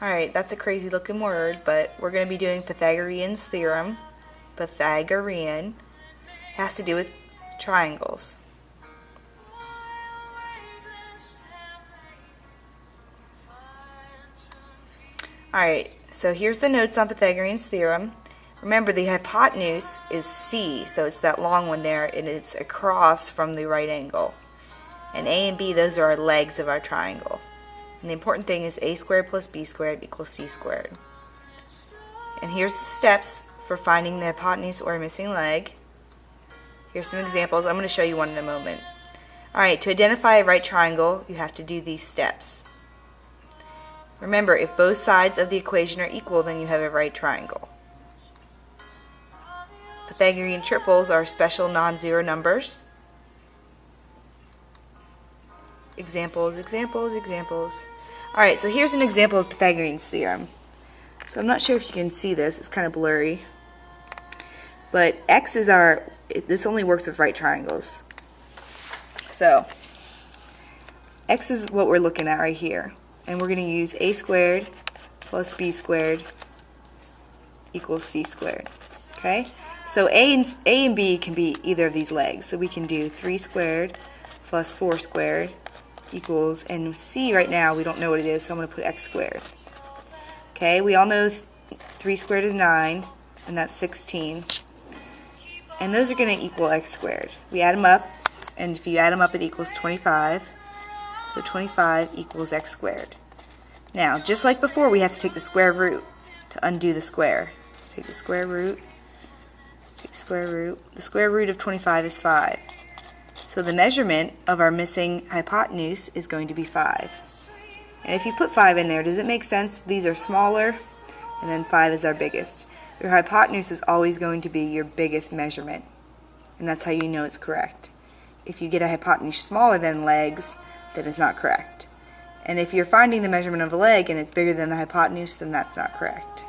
Alright, that's a crazy looking word, but we're going to be doing Pythagorean's theorem. Pythagorean has to do with triangles. Alright, so here's the notes on Pythagorean's theorem. Remember, the hypotenuse is C, so it's that long one there, and it's across from the right angle. And A and B, those are our legs of our triangle. And the important thing is a squared plus b squared equals c squared. And here's the steps for finding the hypotenuse or missing leg. Here's some examples. I'm going to show you one in a moment. Alright, to identify a right triangle, you have to do these steps. Remember, if both sides of the equation are equal, then you have a right triangle. Pythagorean triples are special non-zero numbers. Examples, examples, examples. Alright, so here's an example of Pythagorean's theorem. So I'm not sure if you can see this, it's kind of blurry. But x is this only works with right triangles. So, x is what we're looking at right here. And we're going to use a squared plus b squared equals c squared. Okay? So a and b can be either of these legs. So we can do 3 squared plus 4 squared equals, and c right now we don't know what it is, so I'm going to put x squared. Okay, we all know 3 squared is 9, and that's 16. And those are going to equal x squared. We add them up, and if you add them up it equals 25. So 25 equals x squared. Now, just like before, we have to take the square root to undo the square. Take the square root, take the square root. The square root of 25 is 5. So the measurement of our missing hypotenuse is going to be 5. And if you put 5 in there, does it make sense? These are smaller, and then 5 is our biggest. Your hypotenuse is always going to be your biggest measurement, and that's how you know it's correct. If you get a hypotenuse smaller than legs, then it's not correct. And if you're finding the measurement of a leg and it's bigger than the hypotenuse, then that's not correct.